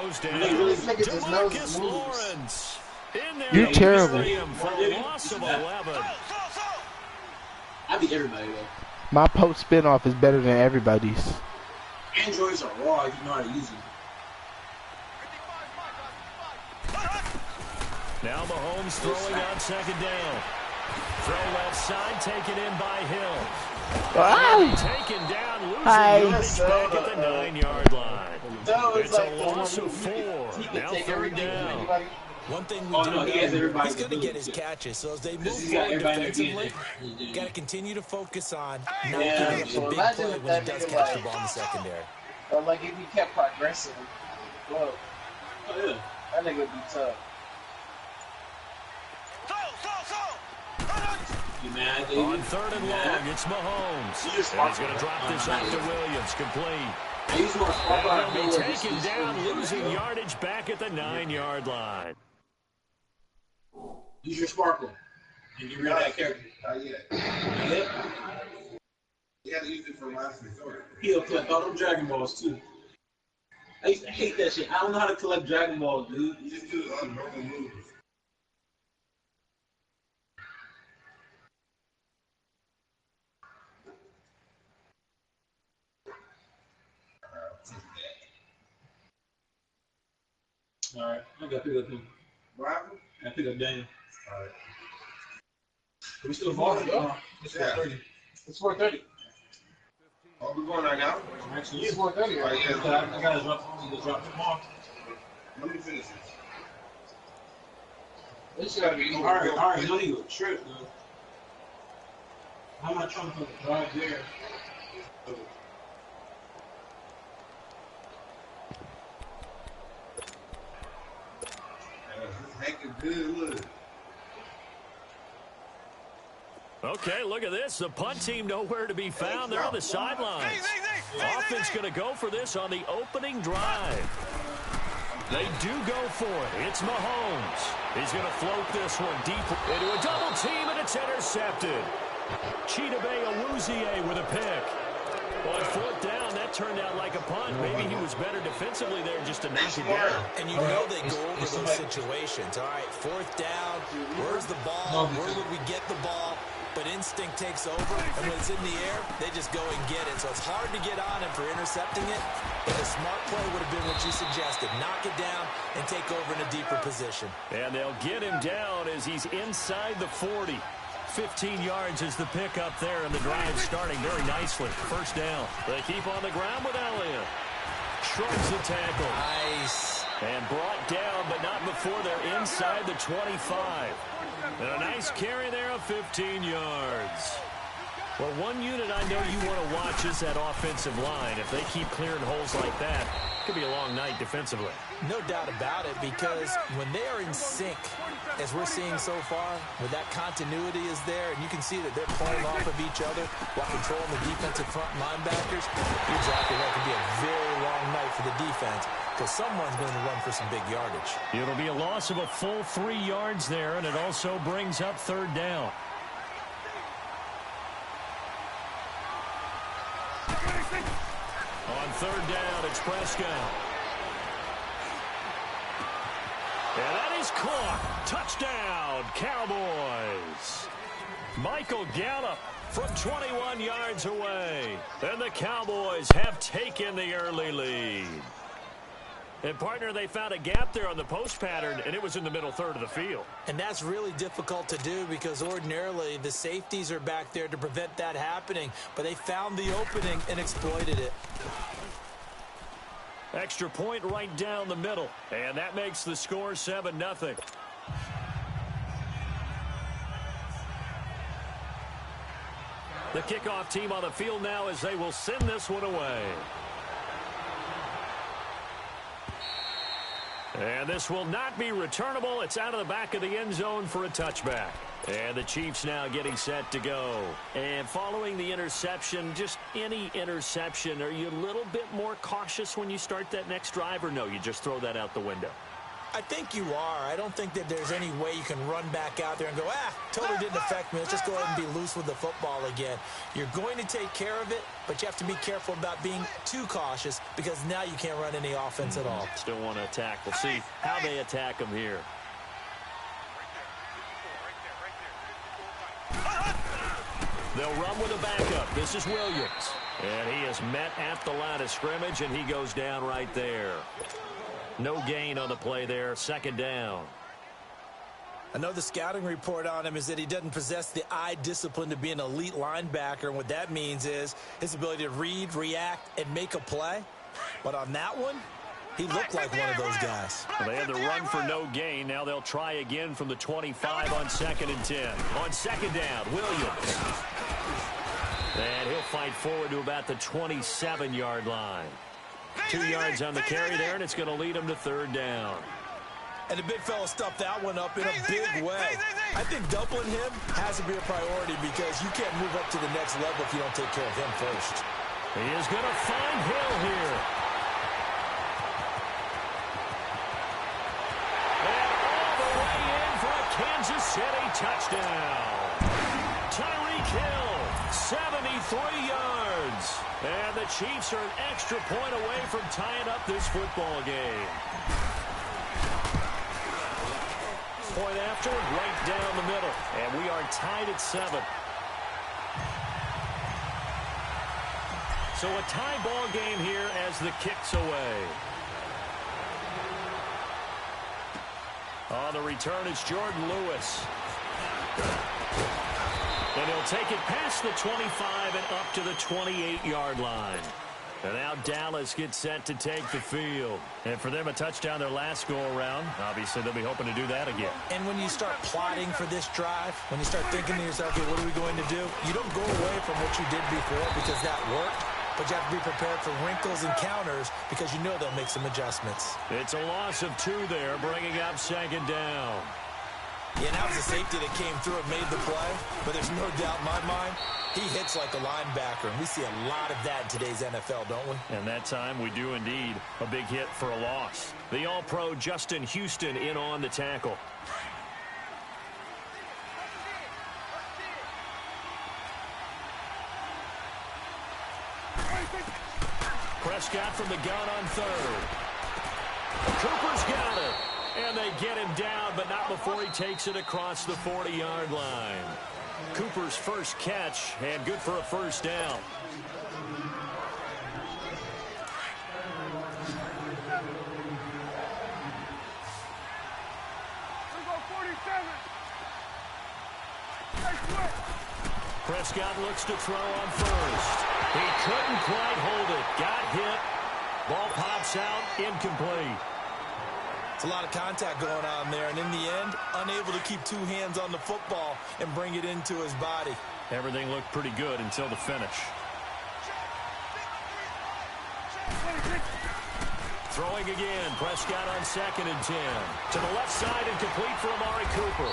goes down. DeMarcus Lawrence. In there. You're terrible. For a loss of 11. I beat everybody, though. My post spin-off is better than everybody's. Androids are raw if you know how to use them. Now Mahomes throwing on second down. Throw left side, taken in by Hill. Taken down, losing yardage back at the 9-yard line. It's a loss of 4. Now third down. One thing we do know, he's going to get his catches. So as they move forward defensively, got to continue to focus on not giving up the big play when he does catch the ball in the secondary. Or like if he kept progressing, whoa. Oh, yeah. That nigga would be tough. On third and long, it's Mahomes. And he's going to drop this off to Williams. Complete. He'll be taken down, losing yardage back at the 9-yard line. Use your sparkle. And get rid of that character. Yeah. You had to use it for last resort. He'll collect all them Dragon Balls, too. I used to hate that shit. I don't know how to collect Dragon Balls, dude. You just do normal moves. Alright, I gotta pick up him. What happened? I pick up Daniel. Alright. We still balling, though. It's 4:30. It's 4:30. Oh, we're going right now? Actually, It's 4:30, right? I gotta drop them off. Let me finish this. This gotta be Alright, no need to trip, though. I'm not trying to drive there. Good. Okay, look at this. The punt team nowhere to be found. They're on the sidelines. Offense going to go for this on the opening drive. They do go for it. It's Mahomes. He's going to float this one deep into a double team, and it's intercepted. Chidobe Awuzie with a pick. On fourth down, that turned out like a punt. Maybe he was better defensively there just to knock it down. And you know they go over those situations. All right, fourth down, where's the ball? Where would we get the ball? But instinct takes over, and when it's in the air, they just go and get it. So it's hard to get on him for intercepting it, but a smart play would have been what you suggested. Knock it down and take over in a deeper position. And they'll get him down as he's inside the 40. 15 yards is the pickup there, and the drive starting very nicely. First down. They keep on the ground with Elliott. Shrugs the tackle. Nice. And brought down, but not before they're inside the 25. And a nice carry there of 15 yards. Well, one unit I know you want to watch is that offensive line. If they keep clearing holes like that, it could be a long night defensively. No doubt about it, because when they are in sync, as we're seeing so far, when that continuity is there, and you can see that they're playing off of each other while controlling the defensive front linebackers, you're exactly right. It could be a very long night for the defense, because someone's going to run for some big yardage. It'll be a loss of a full 3 yards there, and it also brings up third down. On third down, it's Prescott. And that is caught. Touchdown, Cowboys. Michael Gallup from 21 yards away. And the Cowboys have taken the early lead. And, partner, they found a gap there on the post pattern, and it was in the middle third of the field. And that's really difficult to do because ordinarily the safeties are back there to prevent that happening. But they found the opening and exploited it. Extra point right down the middle. And that makes the score 7-0. The kickoff team on the field now as they will send this one away. And this will not be returnable. It's out of the back of the end zone for a touchback. And the Chiefs now getting set to go. And following the interception, just any interception, are you a little bit more cautious when you start that next drive, or no, you just throw that out the window? I think you are. I don't think that there's any way you can run back out there and go, totally didn't affect me. Let's just go ahead and be loose with the football again. You're going to take care of it, but you have to be careful about being too cautious because now you can't run any offense at all. Still want to attack. We'll see how they attack them here. They'll run with a backup. This is Williams. And he is met at the line of scrimmage, and he goes down right there. No gain on the play there. Second down. I know the scouting report on him is that he doesn't possess the eye discipline to be an elite linebacker, and what that means is his ability to read, react, and make a play. But on that one, he looked like one of those guys. Well, they had the run for no gain. Now they'll try again from the 25 on 2nd and 10. On second down, Williams. And he'll fight forward to about the 27-yard line. 2 yards on the carry there, and it's going to lead him to third down. And the big fella stuffed that one up in a big way. I think doubling him has to be a priority because you can't move up to the next level if you don't take care of him first. He is going to find Hill here. And all the way in for a Kansas City touchdown. Tyreek Hill, 73 yards. And the Chiefs are an extra point away from tying up this football game. Point after, right down the middle. And we are tied at 7. So a tie ball game here as the kick's away. On the return, it's Jordan Lewis. And he'll take it past the 25 and up to the 28-yard line. And now Dallas gets set to take the field. And for them, a touchdown their last go-around. Obviously, they'll be hoping to do that again. And when you start plotting for this drive, when you start thinking to yourself, okay, what are we going to do? You don't go away from what you did before because that worked. But you have to be prepared for wrinkles and counters because you know they'll make some adjustments. It's a loss of 2 there, bringing up second down. Yeah, that was a safety that came through and made the play. But there's no doubt in my mind, he hits like a linebacker. And we see a lot of that in today's NFL, don't we? And that time we do indeed. A big hit for a loss. The All-Pro Justin Houston in on the tackle. Prescott from the gun on third. Cooper's got it. And they get him down, but not before he takes it across the 40-yard line. Cooper's first catch, and good for a first down. Prescott looks to throw on first. He couldn't quite hold it. Got hit. Ball pops out, incomplete. It's a lot of contact going on there, and in the end, unable to keep 2 hands on the football and bring it into his body. Everything looked pretty good until the finish. Throwing again, Prescott on 2nd and 10. To the left side and complete for Amari Cooper.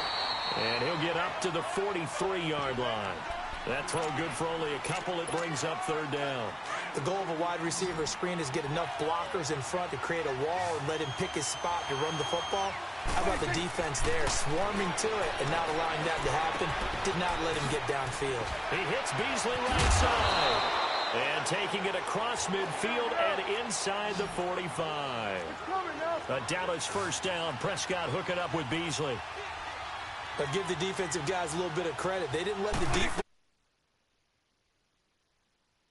And he'll get up to the 43-yard line. That throw good for only a couple. It brings up third down. The goal of a wide receiver screen is get enough blockers in front to create a wall and let him pick his spot to run the football. How about the defense there, swarming to it and not allowing that to happen? Did not let him get downfield. He hits Beasley right side. And taking it across midfield and inside the 45. A Dallas first down. Prescott hooking up with Beasley. But give the defensive guys a little bit of credit. They didn't let the defense.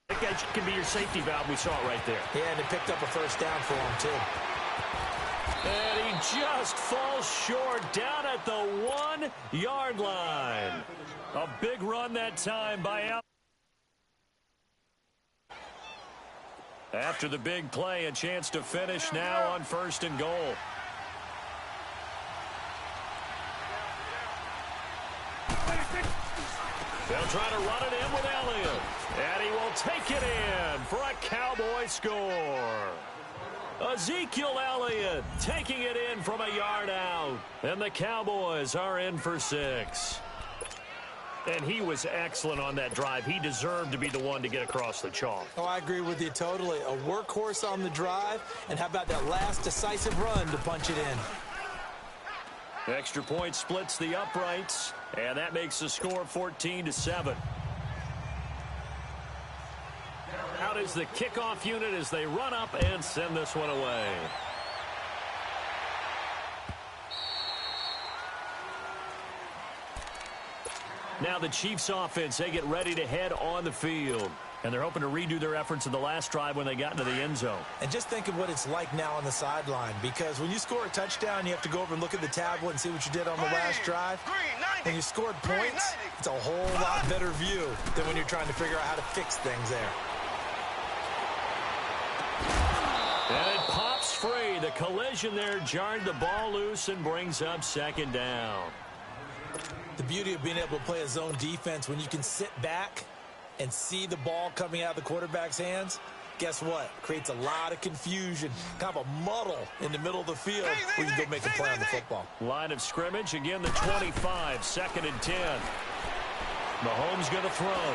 That can be your safety valve. We saw it right there. Yeah, and it picked up a first down for him, too. And he just falls short down at the 1-yard line. A big run that time by Al. After the big play, a chance to finish now on 1st and goal. They'll try to run it in with Elliott. And he will take it in for a Cowboy score. Ezekiel Elliott taking it in from a yard out. And the Cowboys are in for 6. And he was excellent on that drive. He deserved to be the one to get across the chalk. Oh, I agree with you totally. A workhorse on the drive. And how about that last decisive run to punch it in? Extra point splits the uprights, and that makes the score 14-7. Out is the kickoff unit as they run up and send this one away. Now the Chiefs offense, they get ready to head on the field. And they're hoping to redo their efforts in the last drive when they got into the end zone. And just think of what it's like now on the sideline, because when you score a touchdown, you have to go over and look at the tablet and see what you did on the last drive. When you scored points, it's a whole lot better view than when you're trying to figure out how to fix things there. And it pops free. The collision there jarred the ball loose and brings up second down. The beauty of being able to play a zone defense when you can sit back and see the ball coming out of the quarterback's hands, guess what? Creates a lot of confusion, kind of a muddle in the middle of the field where you can go make a play on the football. Line of scrimmage, again the 25, 2nd and 10. Mahomes going to throw.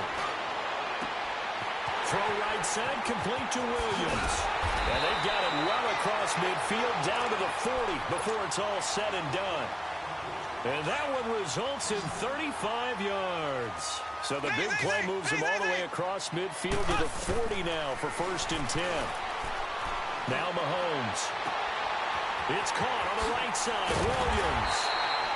Throw right side, complete to Williams. And they've got it well across midfield, down to the 40 before it's all said and done. And that one results in 35 yards. So the big play moves them all the way across midfield to the 40 now for 1st and 10. Now Mahomes. It's caught on the right side. Williams.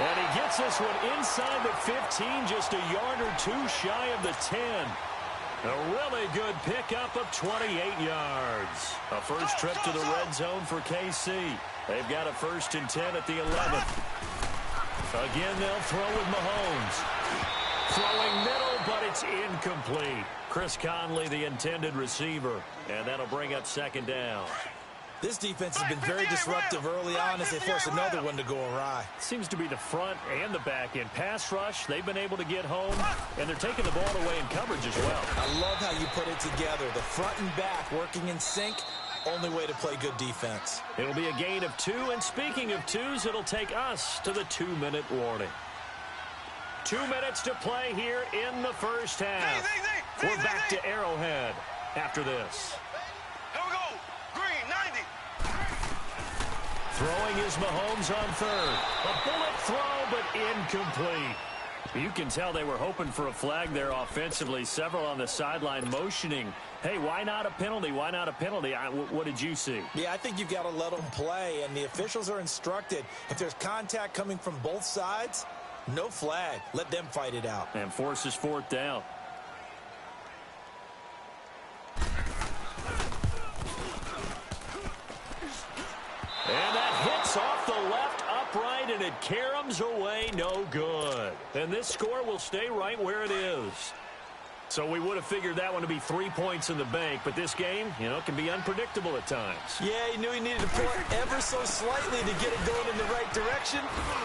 And he gets this one inside the 15, just a yard or two shy of the 10. A really good pickup of 28 yards. A first trip to the red zone for KC. They've got a 1st and 10 at the 11th. Again, they'll throw with Mahomes. Throwing middle, but it's incomplete. Chris Conley, the intended receiver. And that'll bring up 2nd down. This defense has been very disruptive early on as they force another one to go awry. Seems to be the front and the back end. Pass rush, they've been able to get home, and they're taking the ball away in coverage as well. I love how you put it together. The front and back working in sync. Only way to play good defense. It'll be a gain of 2, and speaking of 2s, it'll take us to the 2-minute warning. 2 minutes to play here in the first half. We're back to Arrowhead after this. Here we go. Green, 90. Throwing is Mahomes on 3rd. A bullet throw, but incomplete. You can tell they were hoping for a flag there offensively. Several on the sideline motioning, hey, why not a penalty? Why not a penalty? What did you see? Yeah, I think you've got to let them play, and the officials are instructed. If there's contact coming from both sides, no flag. Let them fight it out. And forces 4th down. And that hits off the left upright, and it caroms away no good. And this score will stay right where it is. So we would have figured that one to be 3 points in the bank, but this game, can be unpredictable at times. Yeah, he knew he needed to pull it ever so slightly to get it going in the right direction,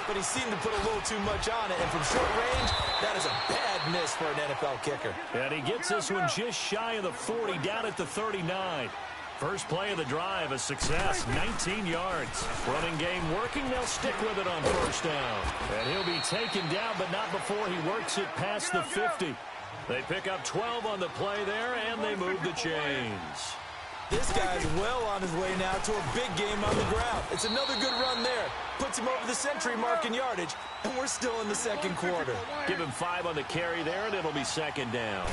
but he seemed to put a little too much on it. And from short range, that is a bad miss for an NFL kicker. And he gets this one just shy of the 40, down at the 39. First play of the drive, a success, 19 yards. Running game working, they'll stick with it on 1st down. And he'll be taken down, but not before he works it past the 50. They pick up 12 on the play there, and they move the chains. This guy's well on his way now to a big game on the ground. It's another good run there. Puts him over the century mark in yardage, and we're still in the 2nd quarter. Give him 5 on the carry there, and it'll be 2nd down.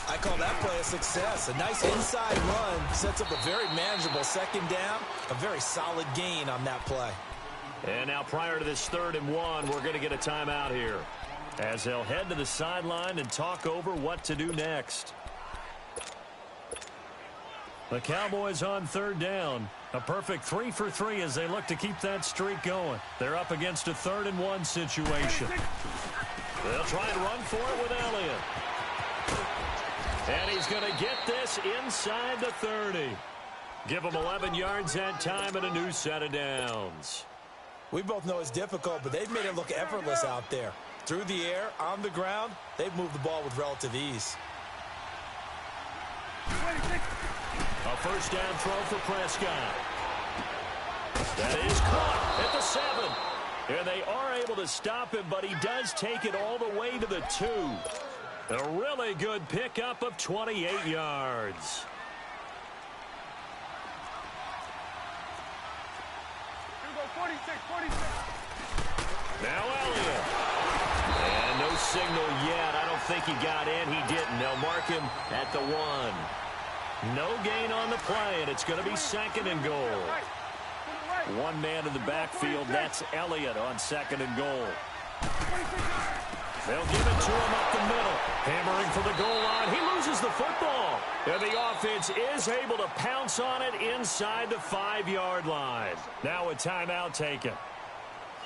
I call that play a success. A nice inside run sets up a very manageable 2nd down. A very solid gain on that play. And now prior to this 3rd and 1, we're going to get a timeout here, as they'll head to the sideline and talk over what to do next. The Cowboys on 3rd down. A perfect 3 for 3 as they look to keep that streak going. They're up against a 3rd and 1 situation. They'll try and run for it with Elliott. And he's going to get this inside the 30. Give him 11 yards that time and a new set of downs. We both know it's difficult, but they've made it look effortless out there. Through the air, on the ground, they've moved the ball with relative ease. A 1st down throw for Prescott. That is caught at the 7. And they are able to stop him, but he does take it all the way to the 2. A really good pickup of 28 yards. Here we go, 46. Now Elliott. And no signal yet. I don't think he got in. He didn't. They'll mark him at the 1. No gain on the play, and it's going to be 2nd and goal. One man in the backfield. That's Elliott on 2nd and goal. They'll give it to him up the middle. Hammering for the goal line. He loses the football. And the offense is able to pounce on it inside the 5-yard line. Now a timeout taken.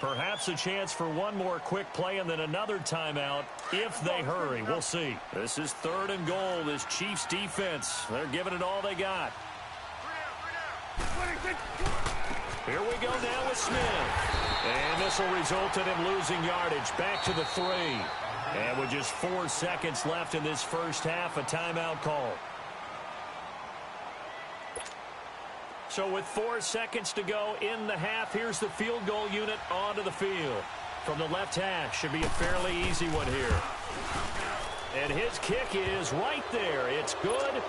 Perhaps a chance for one more quick play and then another timeout if they hurry. We'll see. This is 3rd and goal. This Chiefs defense, they're giving it all they got. Here we go now with Smith. And this will result in him losing yardage. Back to the 3. And with just 4 seconds left in this first half, a timeout call. So with 4 seconds to go in the half, here's the field goal unit onto the field. From the left hash, should be a fairly easy one here. And his kick is right there. It's good.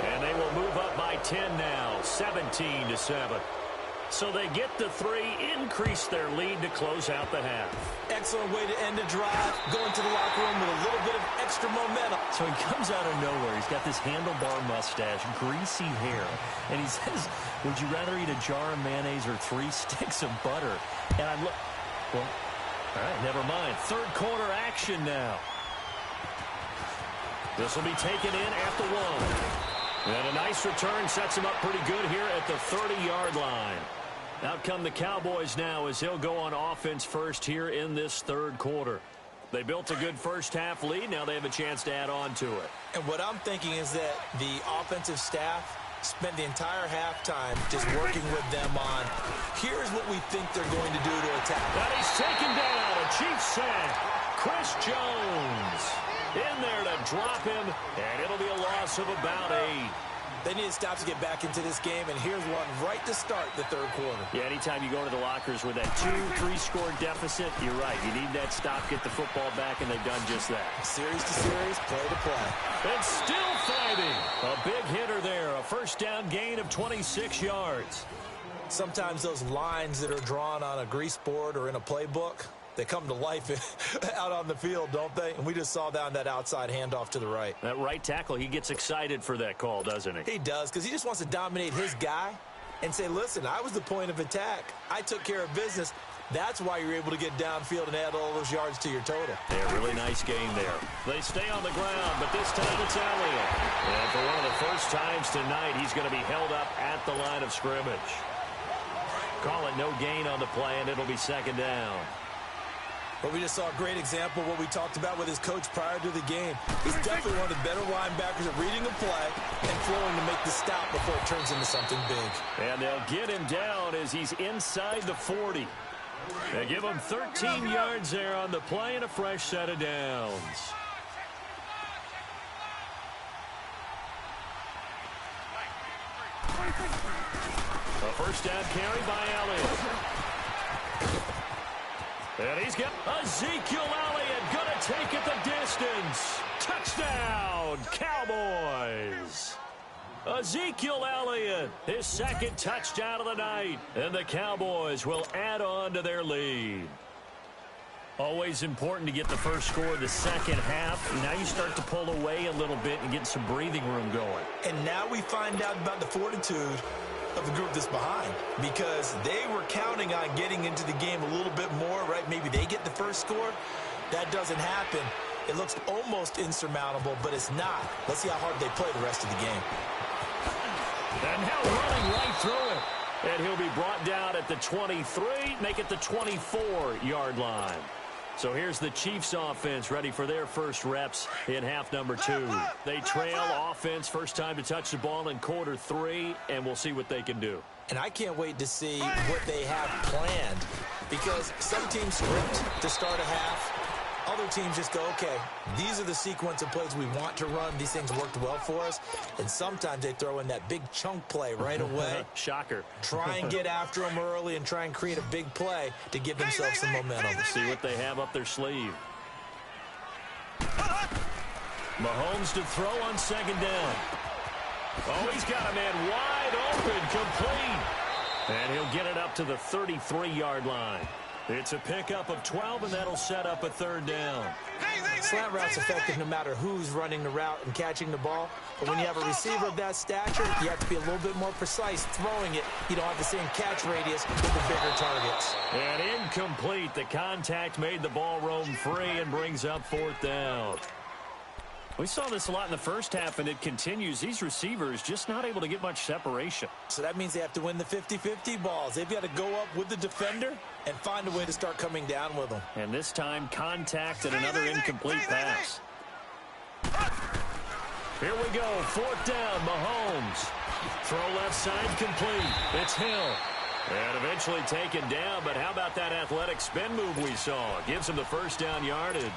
And they will move up by 10 now, 17-7. So they get the 3, increase their lead to close out the half. Excellent way to end the drive, going to the locker room with a little bit of extra momentum. So he comes out of nowhere. He's got this handlebar mustache, greasy hair. And he says, would you rather eat a jar of mayonnaise or 3 sticks of butter? And I look, well, all right, never mind. 3rd quarter action now. This will be taken in at the 1. And a nice return sets him up pretty good here at the 30-yard line. Out come the Cowboys now as he'll go on offense first here in this 3rd quarter. They built a good first half lead. Now they have a chance to add on to it. And what I'm thinking is that the offensive staff spent the entire halftime just working with them on, here's what we think they're going to do to attack. Now he's taken down. A Chiefs sack. Chris Jones in there to drop him, and it'll be a loss of about 8. They need to stop to get back into this game, and here's one right to start the 3rd quarter. Yeah, anytime you go into the lockers with that 2-3 score deficit, you're right. You need that stop, get the football back, and they've done just that. Series to series, play to play. And still fighting. A big hitter there. A first down gain of 26 yards. Sometimes those lines that are drawn on a grease board or in a playbook, they come to life out on the field, don't they? And we just saw that on that outside handoff to the right. That right tackle, he gets excited for that call, doesn't he? He does, because he just wants to dominate his guy and say, listen, I was the point of attack. I took care of business. That's why you're able to get downfield and add all those yards to your total. Yeah, really nice game there. They stay on the ground, but this time it's Elliott. And for one of the first times tonight, he's going to be held up at the line of scrimmage. Call it no gain on the play, and it'll be 2nd down. But we just saw a great example of what we talked about with his coach prior to the game. He's definitely one of the better linebackers at reading a play and flowing to make the stop before it turns into something big. And they'll get him down as he's inside the 40. They give him 13 yards there on the play and a fresh set of downs. A first down carry by Elliott. And he's got Ezekiel Elliott going to take it the distance. Touchdown, Cowboys. Ezekiel Elliott, his 2nd touchdown of the night. And the Cowboys will add on to their lead. Always important to get the first score of the second half. Now you start to pull away a little bit and get some breathing room going. And now we find out about the fortitude of the group that's behind, because they were counting on getting into the game a little bit more, right? Maybe they get the first score. That doesn't happen. It looks almost insurmountable, but it's not. Let's see how hard they play the rest of the game. And now running right through it. And he'll be brought down at the 23, make it the 24-yard line. So here's the Chiefs offense ready for their first reps in half number 2. They trail offense, first time to touch the ball in quarter 3, and we'll see what they can do. And I can't wait to see what they have planned, because some teams script to start a half. Other teams just go, okay, these are the sequence of plays we want to run. These things worked well for us. And sometimes they throw in that big chunk play right away. Shocker. Try and get after them early and try and create a big play to give themselves some momentum. See what they have up their sleeve. Mahomes to throw on 2nd down. Oh, he's got a man wide open, complete. And he'll get it up to the 33-yard line. It's a pickup of 12, and that'll set up a third down. Slant route's effective no matter who's running the route and catching the ball. But when you have a receiver of that stature, you have to be a little bit more precise throwing it. You don't have the same catch radius with the bigger targets. And incomplete. The contact made the ball roam free and brings up fourth down. We saw this a lot in the first half, and it continues. These receivers just not able to get much separation. So that means they have to win the 50-50 balls. They've got to go up with the defender and find a way to start coming down with them. And this time, contact and another incomplete pass. Here we go. Fourth down, Mahomes. Throw left side complete. It's Hill. And eventually taken down, but how about that athletic spin move we saw? Gives him the first down yardage.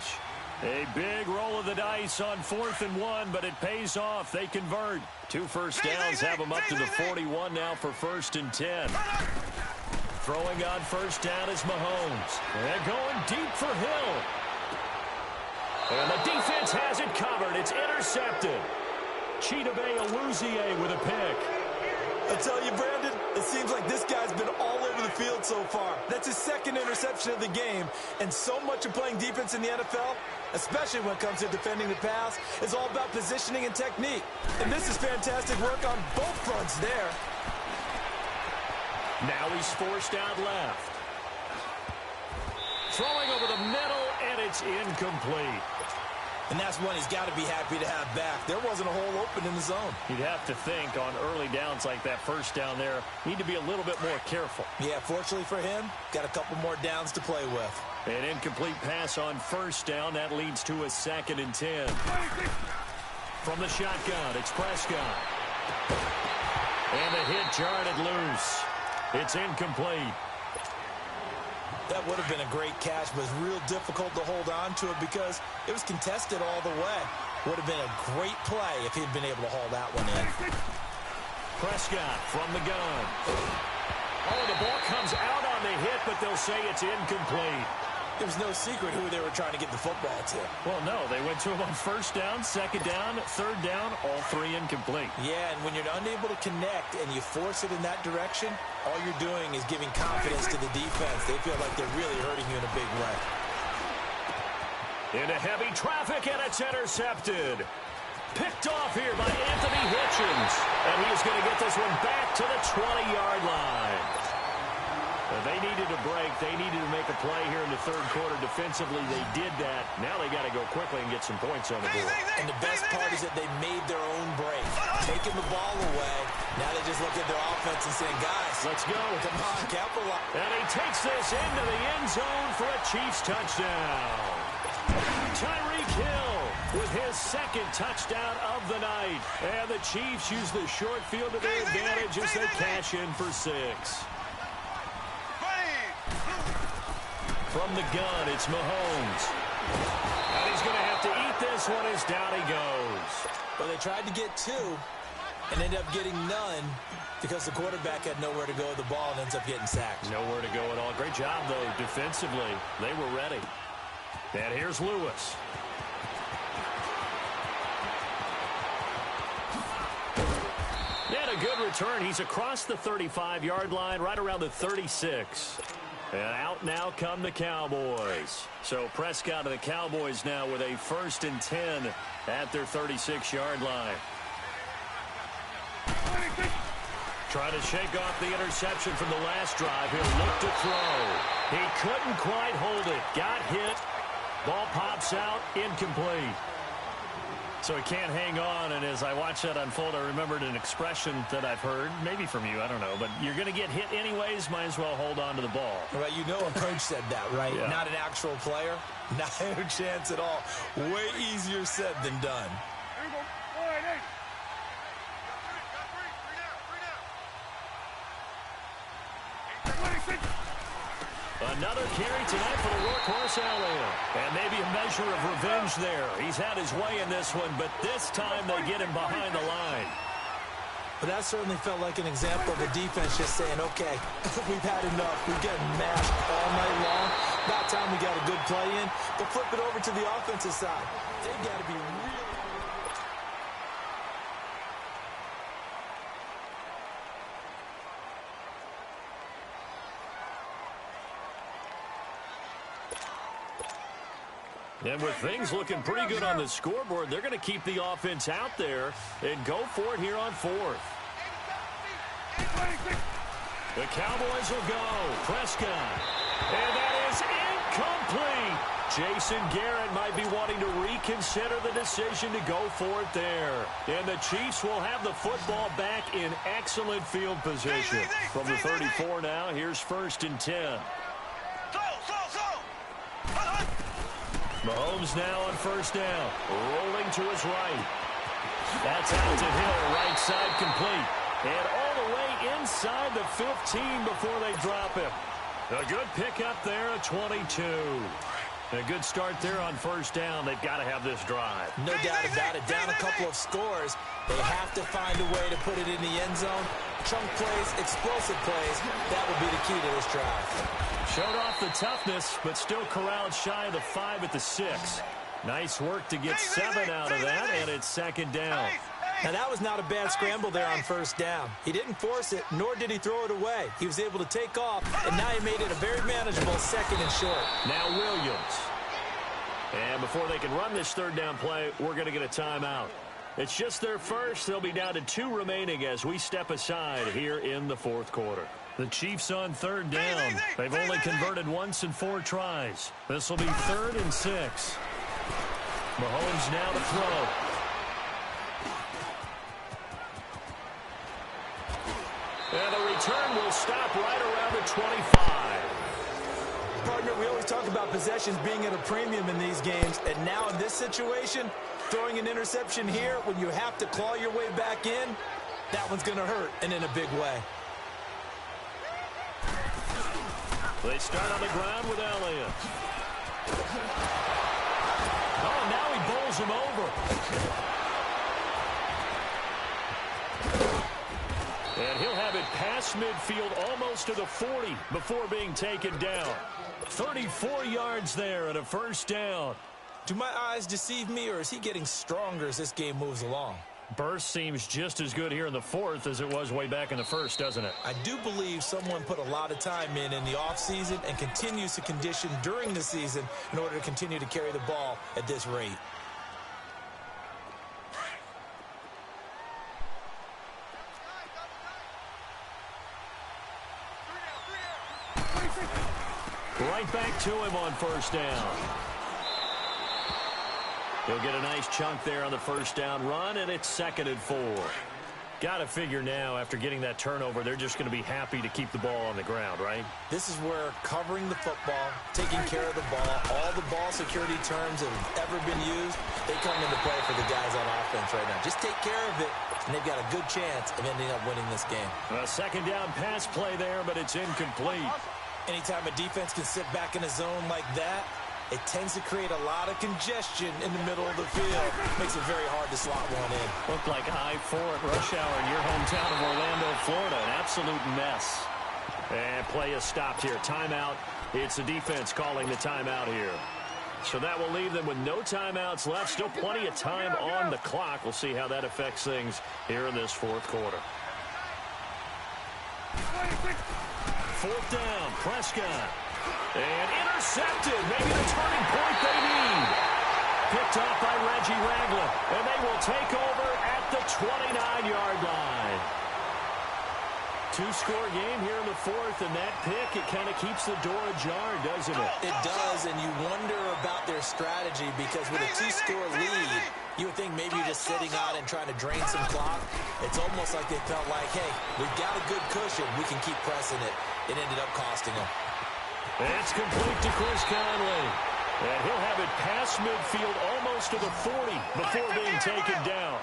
A big roll of the dice on 4th and 1, but it pays off. They convert. 2 first downs have them up to the 41 now for 1st and 10. Throwing on first down is Mahomes. And going deep for Hill. And the defense has it covered. It's intercepted. Chidobe Awuzie with a pick. I tell you, Brandon, it seems like this guy's been all over the field so far. That's his 2nd interception of the game. And so much of playing defense in the NFL, especially when it comes to defending the pass, is all about positioning and technique. And this is fantastic work on both fronts there. Now he's forced out left. Throwing over the middle, and it's incomplete. And that's one he's got to be happy to have back. There wasn't a hole open in the zone. You'd have to think on early downs like that first down there, need to be a little bit more careful. Yeah, fortunately for him, got a couple more downs to play with. An incomplete pass on first down. That leads to a 2nd and 10. From the shotgun, it's Prescott. And the hit jarred it loose. It's incomplete. That would have been a great catch, but it's real difficult to hold on to it because it was contested all the way. Would have been a great play if he'd been able to haul that one in. Prescott from the gun. Oh, the ball comes out on the hit, but they'll say it's incomplete. It was no secret who they were trying to get the football to. Well, no, they went to him on first down, second down, third down, all 3 incomplete. Yeah, and when you're unable to connect and you force it in that direction, all you're doing is giving confidence to the defense. They feel like they're really hurting you in a big way. Into heavy traffic, and it's intercepted. Picked off here by Anthony Hitchens. And he is going to get this one back to the 20-yard line. They needed a break. They needed to make a play here in the third quarter. Defensively, they did that. Now they got to go quickly and get some points on the board. And the best part is that they made their own break. Taking the ball away. Now they just look at their offense and saying, guys, let's go. Come on, capitalize. And he takes this into the end zone for a Chiefs touchdown. Tyreek Hill with his 2nd touchdown of the night. And the Chiefs use the short field to their advantage as they cash in for 6. From the gun, it's Mahomes. And he's going to have to eat this one as down he goes. Well, they tried to get 2 and ended up getting none because the quarterback had nowhere to go with the ball and ends up getting sacked. Nowhere to go at all. Great job, though, defensively. They were ready. And here's Lewis. And a good return. He's across the 35-yard line, right around the 36. And out now come the Cowboys. So Prescott and the Cowboys now with a 1st and 10 at their 36-yard line. Trying to shake off the interception from the last drive. He'll look to throw. He couldn't quite hold it. Got hit. Ball pops out. Incomplete. So he can't hang on, and as I watch that unfold, I remembered an expression that I've heard, maybe from you, I don't know, but you're going to get hit anyways, might as well hold on to the ball. Right, you know a coach said that, right? Yeah. Not an actual player. Not a chance at all. Way easier said than done. Another carry tonight for the workhorse Elliott. And maybe a measure of revenge there. He's had his way in this one, but this time they get him behind the line. But that certainly felt like an example of the defense just saying, okay, we've had enough. We've gotten mashed all night long. About time we got a good play in. But flip it over to the offensive side. They've got to be really... And with things looking pretty good on the scoreboard, they're going to keep the offense out there and go for it here on fourth. The Cowboys will go. Prescott. And that is incomplete. Jason Garrett might be wanting to reconsider the decision to go for it there. And the Chiefs will have the football back in excellent field position. From the 34 now, here's 1st and 10. Mahomes now on 1st down. Rolling to his right. That's out to Hill. Right side complete. And all the way inside the 15 before they drop him. A good pickup there at 22. A good start there on 1st down. They've got to have this drive. No doubt about it. Down a couple of scores. They have to find a way to put it in the end zone. Chunk plays, explosive plays. That will be the key to this drive. Showed off the toughness, but still corralled shy of the 5 at the 6. Nice work to get 7 out of that, and it's 2nd down. Now, that was not a bad scramble there on 1st down. He didn't force it, nor did he throw it away. He was able to take off, and now he made it a very manageable 2nd and short. Now Williams. And before they can run this 3rd down play, we're going to get a timeout. It's just their first. They'll be down to 2 remaining as we step aside here in the 4th quarter. The Chiefs on 3rd down. They've only converted once in 4 tries. This will be 3rd and 6. Mahomes now to throw. And the return will stop right around the 25. Partner, we always talk about possessions being at a premium in these games, and now in this situation, throwing an interception here when you have to claw your way back in, that one's going to hurt, and in a big way. They start on the ground with Elliott. Oh, now he bowls him over. And he'll have it past midfield almost to the 40 before being taken down. 34 yards there and a 1st down. Do my eyes deceive me, or is he getting stronger as this game moves along? Burst seems just as good here in the 4th as it was way back in the 1st, doesn't it? I do believe someone put a lot of time in the offseason and continues to condition during the season in order to continue to carry the ball at this rate. Right back to him on 1st down. He'll get a nice chunk there on the 1st down run, and it's 2nd and 4. Got to figure now, after getting that turnover, they're just going to be happy to keep the ball on the ground, right? This is where covering the football, taking care of the ball, all the ball security terms that have ever been used, they come into play for the guys on offense right now. Just take care of it, and they've got a good chance of ending up winning this game. A 2nd down pass play there, but it's incomplete. Anytime a defense can sit back in a zone like that, it tends to create a lot of congestion in the middle of the field. Makes it very hard to slot one in. Looked like I-4 at rush hour in your hometown of Orlando, Florida. An absolute mess. And play is stopped here. Timeout. It's the defense calling the timeout here. So that will leave them with no timeouts left. Still plenty of time on the clock. We'll see how that affects things here in this 4th quarter. 4th down, Prescott. And intercepted. Maybe the turning point they need. Picked off by Reggie Ragland. And they will take over at the 29-yard line. 2-score game here in the 4th, and that pick, it kind of keeps the door ajar, doesn't it? It does, and you wonder about their strategy, because with a 2-score lead, you would think maybe you're just sitting out and trying to drain some clock. It's almost like they felt like, hey, we've got a good cushion. We can keep pressing it. It ended up costing them. It's complete to Chris Conley. And he'll have it past midfield almost to the 40 before being taken down.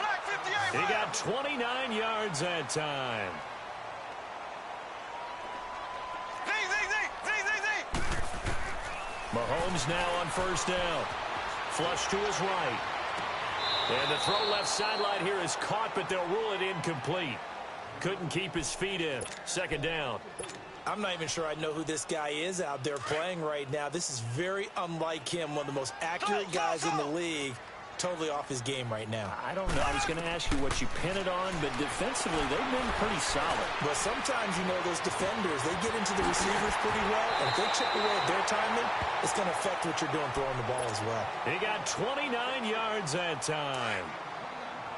He got 29 yards that time. Mahomes now on 1st down. Flush to his right. And the throw left sideline here is caught, but they'll rule it incomplete. Couldn't keep his feet in. 2nd down. I'm not even sure I know who this guy is out there playing right now. This is very unlike him, one of the most accurate guys in the league. totally off his game right now. I don't know. I was going to ask you what you pin it on, but defensively, they've been pretty solid. But sometimes, you know, those defenders, they get into the receivers pretty well, and if they chip away at their timing, it's going to affect what you're doing throwing the ball as well. He got 29 yards that time.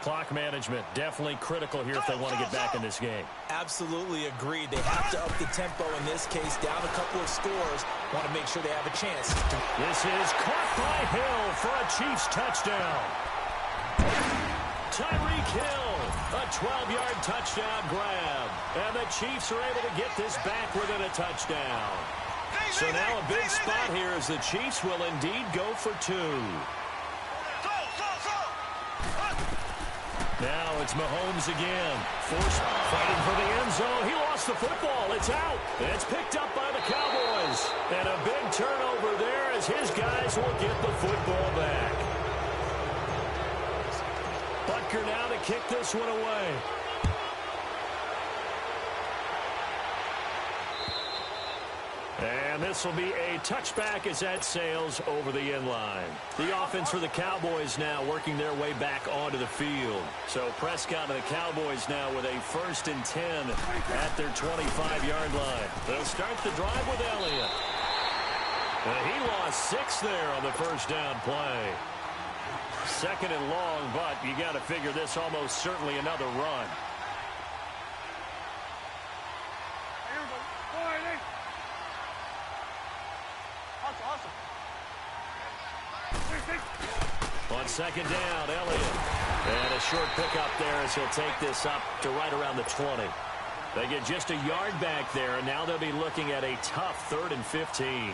Clock management definitely critical here if they want to get back in this game. Absolutely agreed. They have to up the tempo in this case, down a couple of scores. Want to make sure they have a chance. This is caught by Hill for a Chiefs touchdown. Tyreek Hill, a 12-yard touchdown grab. And the Chiefs are able to get this back within a touchdown. So now a big spot here as the Chiefs will indeed go for 2. Now it's Mahomes again. Forced fighting for the end zone. He lost the football. It's out. It's picked up by the Cowboys. And a big turnover there as his guys will get the football back. Butker now to kick this one away. And this will be a touchback as that sails over the end line. The offense for the Cowboys now working their way back onto the field. So Prescott and the Cowboys now with a 1st and 10 at their 25-yard line. They'll start the drive with Elliott. And he lost 6 there on the first down play. 2nd and long, but you got to figure this almost certainly another run. On 2nd down, Elliott. And a short pickup there as he'll take this up to right around the 20. They get just a yard back there, and now they'll be looking at a tough 3rd and 15.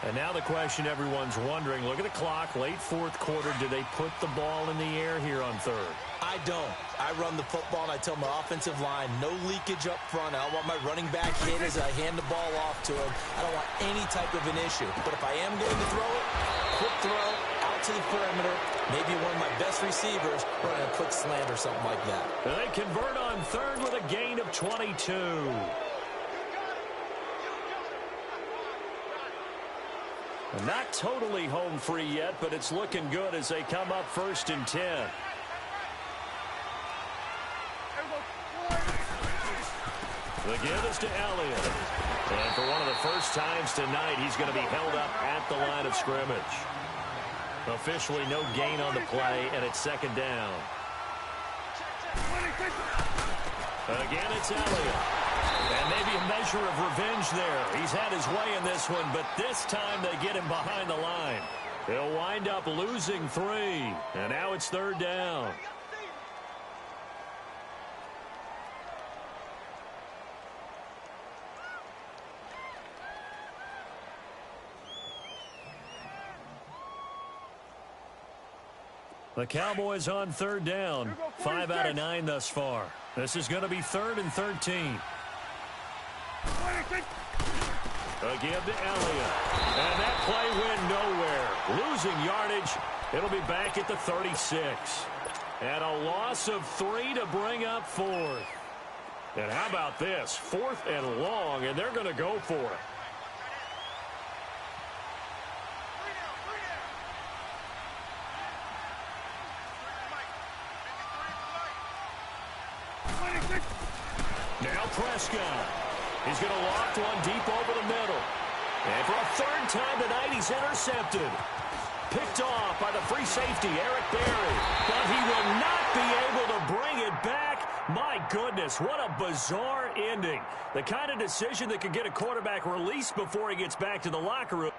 And now the question everyone's wondering, look at the clock, late 4th quarter, do they put the ball in the air here on 3rd? I don't. I run the football, and I tell my offensive line, no leakage up front. I don't want my running back hit as I hand the ball off to him. I don't want any type of an issue. But if I am going to throw it, quick throw, out to the perimeter, maybe one of my best receivers running a quick slant or something like that. And they convert on 3rd with a gain of 22. Not totally home free yet, but it's looking good as they come up 1st and 10. The give is to Elliott. And for one of the first times tonight, he's going to be held up at the line of scrimmage. Officially no gain on the play, and it's 2nd down. Again, it's Elliott. And maybe a measure of revenge there. He's had his way in this one, but this time they get him behind the line. He'll wind up losing 3. And now it's 3rd down. The Cowboys on 3rd down. 5 out of 9 thus far. This is going to be 3rd and 13. Again to Elliott. And that play went nowhere. Losing yardage. It'll be back at the 36. And a loss of 3 to bring up 4th. And how about this? 4th and long, and they're going to go for it. Now Prescott. He's going to loft one deep over the middle. And for a 3rd time tonight, he's intercepted. Picked off by the free safety, Eric Berry. But he will not be able to bring it back. My goodness, what a bizarre ending. The kind of decision that could get a quarterback released before he gets back to the locker room.